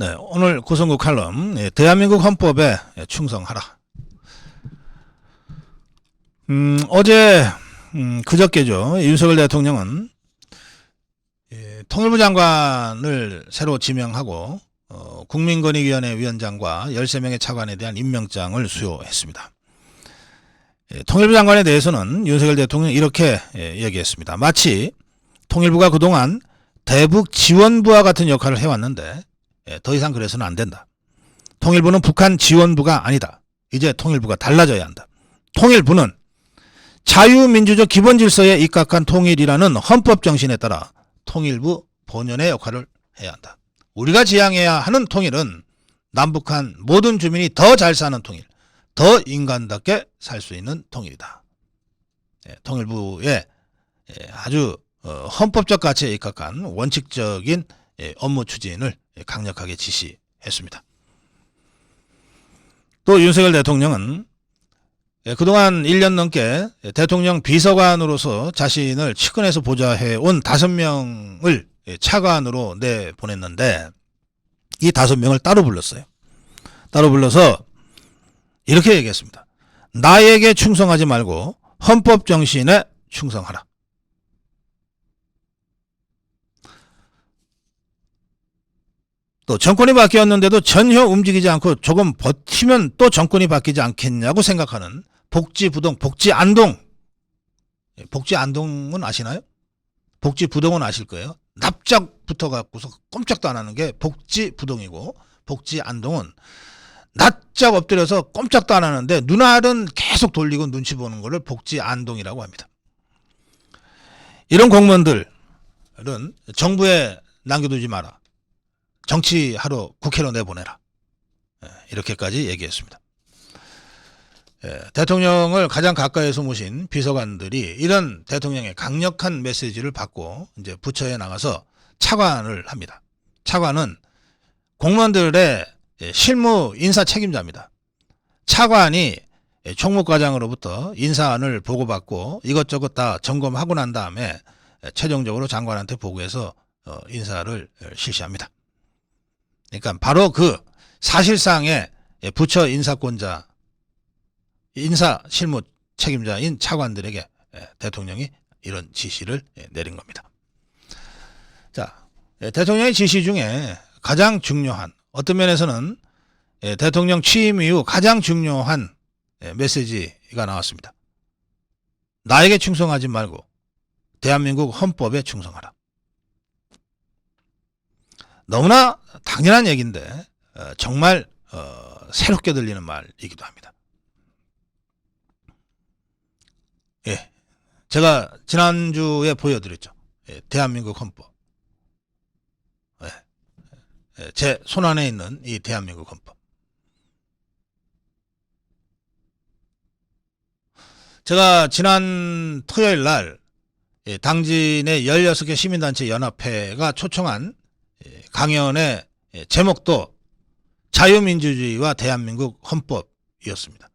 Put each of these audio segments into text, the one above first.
네, 오늘 고성구 칼럼 대한민국 헌법에 충성하라. 어제 그저께죠. 윤석열 대통령은 통일부 장관을 새로 지명하고 국민권익위원회 위원장과 13명의 차관에 대한 임명장을 수여했습니다. 통일부 장관에 대해서는 윤석열 대통령이 이렇게 얘기했습니다. 마치 통일부가 그동안 대북 지원부와 같은 역할을 해왔는데 더 이상 그래서는 안 된다. 통일부는 북한 지원부가 아니다. 이제 통일부가 달라져야 한다. 통일부는 자유민주적 기본질서에 입각한 통일이라는 헌법 정신에 따라 통일부 본연의 역할을 해야 한다. 우리가 지향해야 하는 통일은 남북한 모든 주민이 더 잘 사는 통일, 더 인간답게 살 수 있는 통일이다. 통일부의 아주 헌법적 가치에 입각한 원칙적인 업무 추진을 강력하게 지시했습니다. 또 윤석열 대통령은 그동안 1년 넘게 대통령 비서관으로서 자신을 측근에서 보좌해온 5명을 차관으로 내보냈는데 이 5명을 따로 불렀어요. 따로 불러서 이렇게 얘기했습니다. 나에게 충성하지 말고 헌법 정신에 충성하라. 또 정권이 바뀌었는데도 전혀 움직이지 않고 조금 버티면 또 정권이 바뀌지 않겠냐고 생각하는 복지부동, 복지안동. 복지안동은 아시나요? 복지부동은 아실 거예요. 납작 붙어갖고서 꼼짝도 안 하는 게 복지부동이고, 복지안동은 납작 엎드려서 꼼짝도 안 하는데 눈알은 계속 돌리고 눈치 보는 거를 복지안동이라고 합니다. 이런 공무원들은 정부에 남겨두지 마라. 정치하러 국회로 내보내라. 이렇게까지 얘기했습니다. 대통령을 가장 가까이에서 모신 비서관들이 이런 대통령의 강력한 메시지를 받고 이제 부처에 나가서 차관을 합니다. 차관은 공무원들의 실무 인사 책임자입니다. 차관이 총무과장으로부터 인사안을 보고받고 이것저것 다 점검하고 난 다음에 최종적으로 장관한테 보고해서 인사를 실시합니다. 그러니까 바로 그 사실상의 부처 인사권자, 인사 실무 책임자인 차관들에게 대통령이 이런 지시를 내린 겁니다. 자, 대통령의 지시 중에 가장 중요한, 어떤 면에서는 대통령 취임 이후 가장 중요한 메시지가 나왔습니다. 나에게 충성하지 말고 대한민국 헌법에 충성하라. 너무나 당연한 얘기인데 정말 새롭게 들리는 말이기도 합니다. 제가 지난주에 보여드렸죠. 대한민국 헌법. 제 손안에 있는 이 대한민국 헌법. 제가 지난 토요일 날 당진의 16개 시민단체 연합회가 초청한 강연의 제목도 자유민주주의와 대한민국 헌법이었습니다.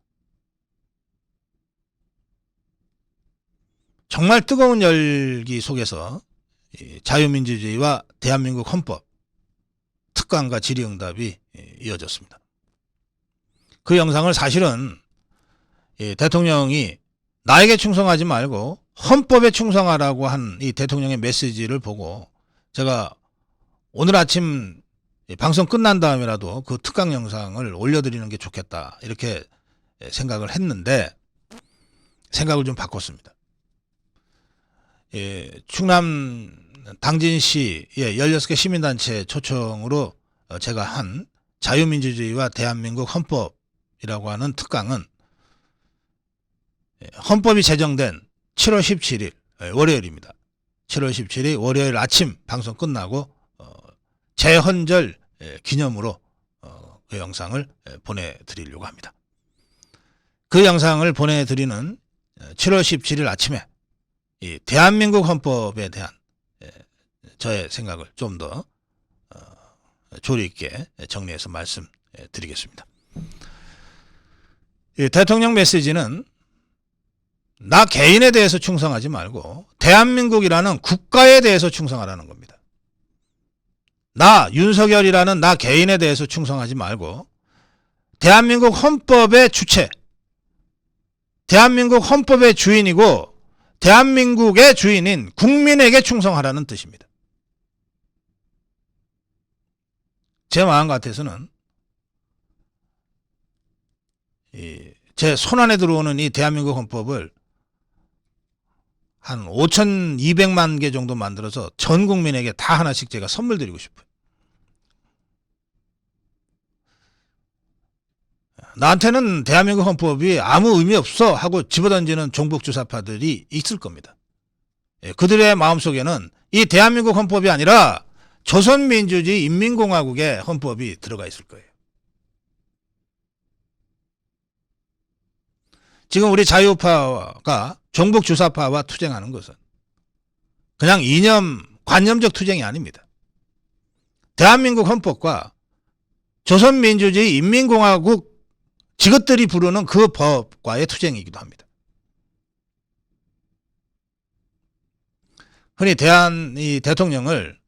정말 뜨거운 열기 속에서 자유민주주의와 대한민국 헌법 특강과 질의응답이 이어졌습니다. 그 영상을 사실은 대통령이 나에게 충성하지 말고 헌법에 충성하라고 한 이 대통령의 메시지를 보고 제가 오늘 아침 방송 끝난 다음이라도 그 특강 영상을 올려드리는 게 좋겠다 이렇게 생각을 했는데 생각을 좀 바꿨습니다. 충남 당진시의 16개 시민단체 초청으로 제가 한 자유민주주의와 대한민국 헌법이라고 하는 특강은 헌법이 제정된 7월 17일 월요일입니다. 7월 17일 월요일 아침 방송 끝나고 재헌절 기념으로 그 영상을 보내드리려고 합니다. 그 영상을 보내드리는 7월 17일 아침에 이 대한민국 헌법에 대한 저의 생각을 좀 더 조리 있게 정리해서 말씀드리겠습니다. 이 대통령 메시지는 나 개인에 대해서 충성하지 말고 대한민국이라는 국가에 대해서 충성하라는 겁니다. 나 윤석열이라는 나 개인에 대해서 충성하지 말고 대한민국 헌법의 주체, 대한민국 헌법의 주인이고 대한민국의 주인인 국민에게 충성하라는 뜻입니다. 제 마음 같아서는 제 손안에 들어오는 이 대한민국 헌법을 한 5,200만 개 정도 만들어서 전 국민에게 다 하나씩 제가 선물 드리고 싶어요. 나한테는 대한민국 헌법이 아무 의미 없어 하고 집어던지는 종북주사파들이 있을 겁니다. 그들의 마음속에는 이 대한민국 헌법이 아니라 조선민주주의 인민공화국의 헌법이 들어가 있을 거예요. 지금 우리 자유파가 종북주사파와 투쟁하는 것은 그냥 관념적 투쟁이 아닙니다. 대한민국 헌법과 조선민주주의 인민공화국 지것들이 부르는 그 법과의 투쟁이기도 합니다. 흔히 이 대통령을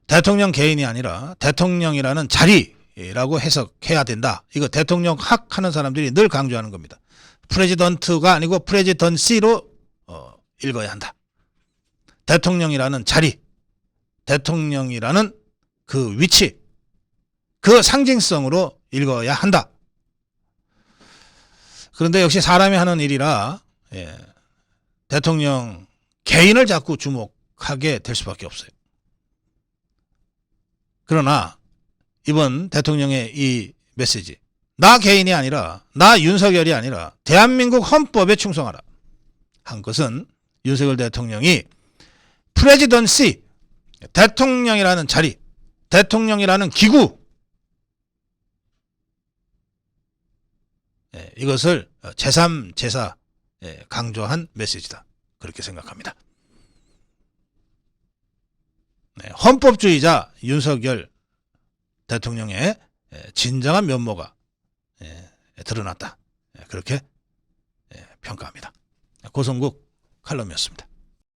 대통령 개인이 아니라 대통령이라는 자리라고 해석해야 된다. 이거 대통령 학 하는 사람들이 늘 강조하는 겁니다. 프레지던트가 아니고 프레지던시로 읽어야 한다. 대통령이라는 자리, 대통령이라는 그 위치, 그 상징성으로 읽어야 한다. 그런데 역시 사람이 하는 일이라 대통령 개인을 자꾸 주목하게 될 수밖에 없어요. 그러나 이번 대통령의 이 메시지, 나 개인이 아니라 나 윤석열이 아니라 대한민국 헌법에 충성하라 한 것은 윤석열 대통령이 프레지던시, 대통령이라는 자리, 대통령이라는 기구, 이것을 제3, 제4 강조한 메시지다. 그렇게 생각합니다. 헌법주의자 윤석열 대통령의 진정한 면모가 드러났다. 그렇게 평가합니다. 고성국 칼럼이었습니다.